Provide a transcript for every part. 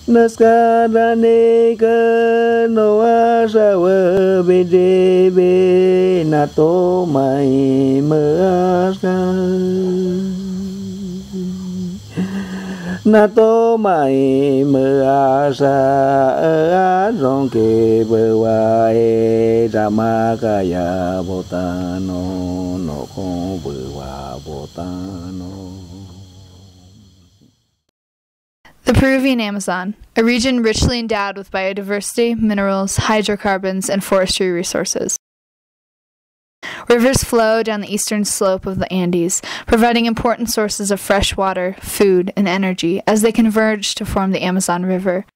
Naskarane ka noa sawa bejebe nato mai measka nato mai measa ronke bewae ramakaya botano no ko bewa botano. The Peruvian Amazon, a region richly endowed with biodiversity, minerals, hydrocarbons, and forestry resources. Rivers flow down the eastern slope of the Andes, providing important sources of fresh water, food, and energy as they converge to form the Amazon River.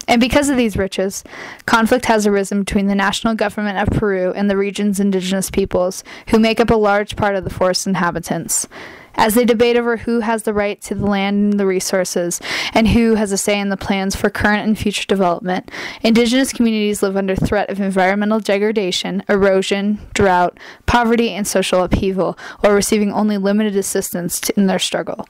And because of these riches, conflict has arisen between the national government of Peru and the region's indigenous peoples, who make up a large part of the forest inhabitants. As they debate over who has the right to the land and the resources, and who has a say in the plans for current and future development, indigenous communities live under threat of environmental degradation, erosion, drought, poverty, and social upheaval, while receiving only limited assistance in their struggle.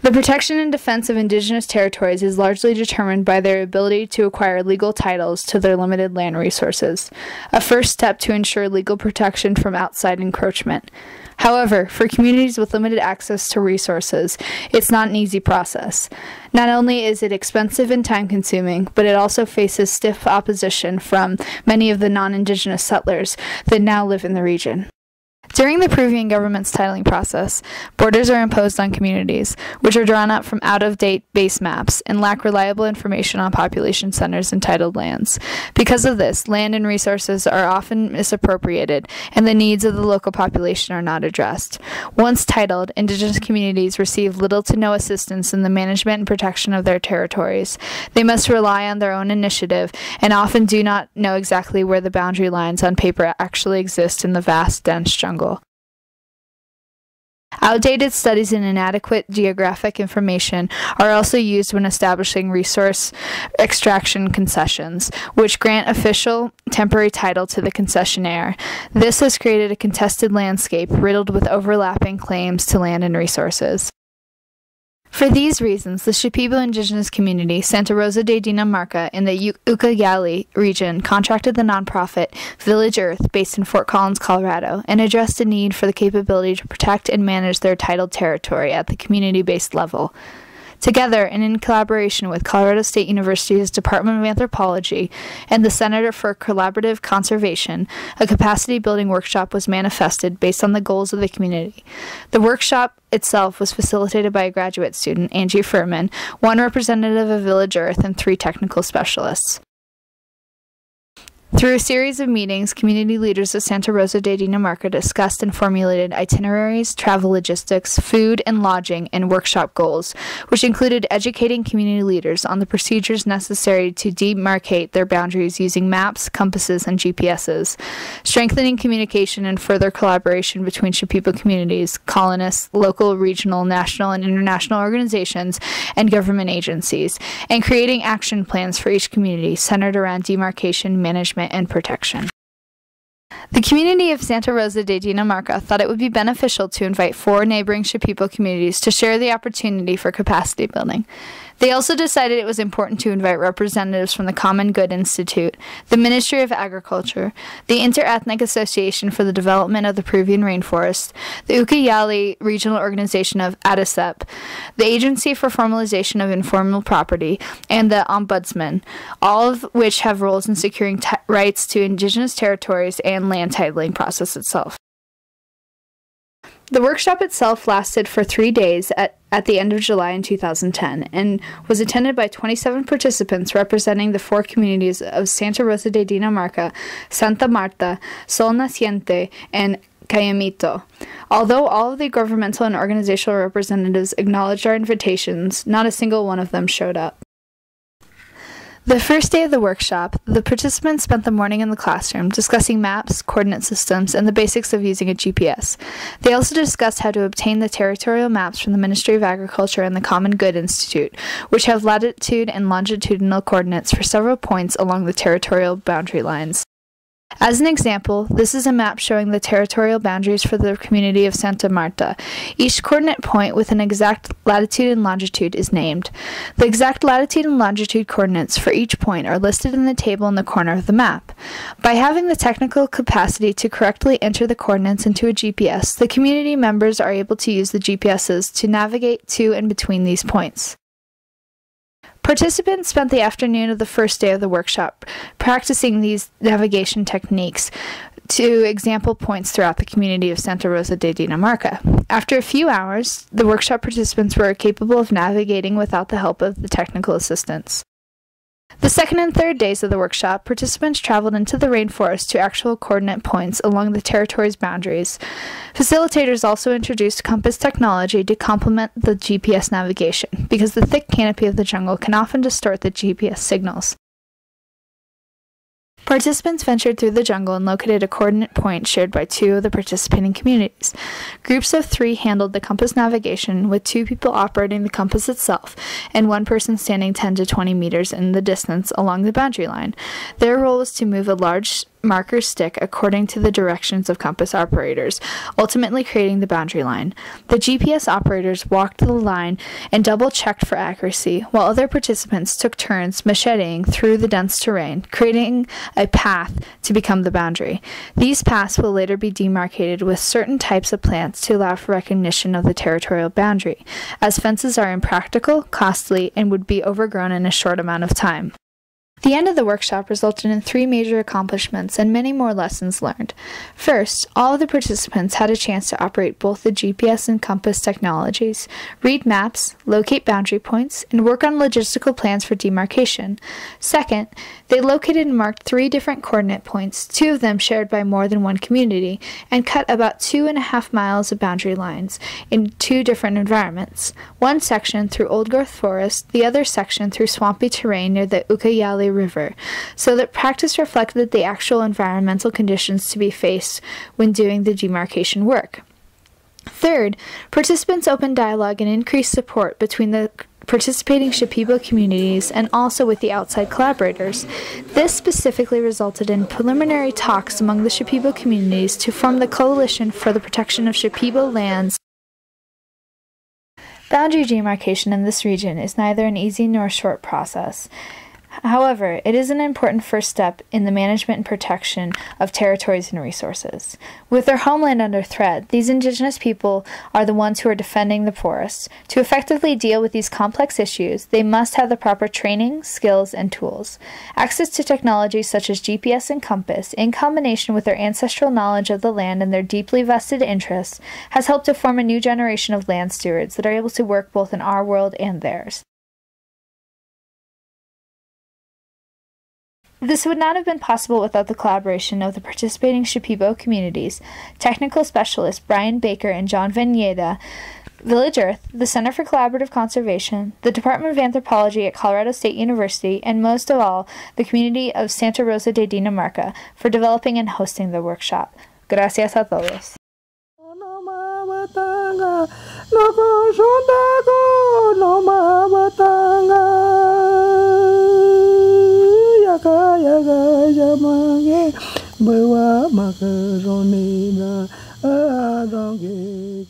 The protection and defense of indigenous territories is largely determined by their ability to acquire legal titles to their limited land resources, a first step to ensure legal protection from outside encroachment. However, for communities with limited access to resources, it's not an easy process. Not only is it expensive and time-consuming, but it also faces stiff opposition from many of the non-indigenous settlers that now live in the region. During the Peruvian government's titling process, borders are imposed on communities, which are drawn up from out-of-date base maps and lack reliable information on population centers and titled lands. Because of this, land and resources are often misappropriated, and the needs of the local population are not addressed. Once titled, indigenous communities receive little to no assistance in the management and protection of their territories. They must rely on their own initiative, and often do not know exactly where the boundary lines on paper actually exist in the vast, dense jungle. Outdated studies and inadequate geographic information are also used when establishing resource extraction concessions, which grant official temporary title to the concessionaire. This has created a contested landscape riddled with overlapping claims to land and resources. For these reasons, the Shipibo indigenous community, Santa Rosa de Dinamarca, in the Ucayali region, contracted the nonprofit Village Earth, based in Fort Collins, Colorado, and addressed a need for the capability to protect and manage their titled territory at the community-based level. Together, and in collaboration with Colorado State University's Department of Anthropology and the Center for Collaborative Conservation, a capacity-building workshop was manifested based on the goals of the community. The workshop itself was facilitated by a graduate student, Angie Furman, one representative of Village Earth, and 3 technical specialists. Through a series of meetings, community leaders of Santa Rosa de Dinamarca discussed and formulated itineraries, travel logistics, food and lodging, and workshop goals, which included educating community leaders on the procedures necessary to demarcate their boundaries using maps, compasses, and GPSs, strengthening communication and further collaboration between Shipibo communities, colonists, local, regional, national, and international organizations, and government agencies, and creating action plans for each community centered around demarcation, management, and protection. The community of Santa Rosa de Dinamarca thought it would be beneficial to invite 4 neighboring Shipibo communities to share the opportunity for capacity building. They also decided it was important to invite representatives from the Common Good Institute, the Ministry of Agriculture, the Interethnic Association for the Development of the Peruvian Rainforest, the Ucayali Regional Organization of ADICEP, the Agency for Formalization of Informal Property, and the Ombudsman, all of which have roles in securing rights to indigenous territories and land titling process itself. The workshop itself lasted for 3 days at the end of July in 2010 and was attended by 27 participants representing the 4 communities of Santa Rosa de Dinamarca, Santa Marta, Sol Naciente, and Cayamito. Although all of the governmental and organizational representatives acknowledged our invitations, not a single one of them showed up. The first day of the workshop, the participants spent the morning in the classroom discussing maps, coordinate systems, and the basics of using a GPS. They also discussed how to obtain the territorial maps from the Ministry of Agriculture and the Common Good Institute, which have latitude and longitudinal coordinates for several points along the territorial boundary lines. As an example, this is a map showing the territorial boundaries for the community of Santa Marta. Each coordinate point with an exact latitude and longitude is named. The exact latitude and longitude coordinates for each point are listed in the table in the corner of the map. By having the technical capacity to correctly enter the coordinates into a GPS, the community members are able to use the GPSs to navigate to and between these points. Participants spent the afternoon of the first day of the workshop practicing these navigation techniques to example points throughout the community of Santa Rosa de Dinamarca. After a few hours, the workshop participants were capable of navigating without the help of the technical assistance. The second and third days of the workshop, participants traveled into the rainforest to actual coordinate points along the territory's boundaries. Facilitators also introduced compass technology to complement the GPS navigation, because the thick canopy of the jungle can often distort the GPS signals. Participants ventured through the jungle and located a coordinate point shared by two of the participating communities. Groups of 3 handled the compass navigation, with 2 people operating the compass itself and 1 person standing 10 to 20 meters in the distance along the boundary line. Their role was to move a large marker stick according to the directions of compass operators, ultimately creating the boundary line. The GPS operators walked the line and double-checked for accuracy, while other participants took turns macheting through the dense terrain, creating a path to become the boundary. These paths will later be demarcated with certain types of plants to allow for recognition of the territorial boundary, as fences are impractical, costly, and would be overgrown in a short amount of time. The end of the workshop resulted in 3 major accomplishments and many more lessons learned. First, all of the participants had a chance to operate both the GPS and compass technologies, read maps, locate boundary points, and work on logistical plans for demarcation. Second, they located and marked 3 different coordinate points, 2 of them shared by more than one community, and cut about 2.5 miles of boundary lines in 2 different environments. One section through old-growth forest, the other section through swampy terrain near the Ucayali River, so that practice reflected the actual environmental conditions to be faced when doing the demarcation work. Third, participants opened dialogue and increased support between the participating Shipibo communities and also with the outside collaborators. This specifically resulted in preliminary talks among the Shipibo communities to form the Coalition for the Protection of Shipibo Lands. Boundary demarcation in this region is neither an easy nor short process. However, it is an important first step in the management and protection of territories and resources. With their homeland under threat, these indigenous people are the ones who are defending the forests. To effectively deal with these complex issues, they must have the proper training, skills, and tools. Access to technologies such as GPS and compass, in combination with their ancestral knowledge of the land and their deeply vested interests, has helped to form a new generation of land stewards that are able to work both in our world and theirs. This would not have been possible without the collaboration of the participating Shipibo communities, technical specialists Brian Baker and John Vigneda, Village Earth, the Center for Collaborative Conservation, the Department of Anthropology at Colorado State University, and most of all, the community of Santa Rosa de Dinamarca for developing and hosting the workshop. Gracias a todos. Kaya jamage bawa makaroni na adonge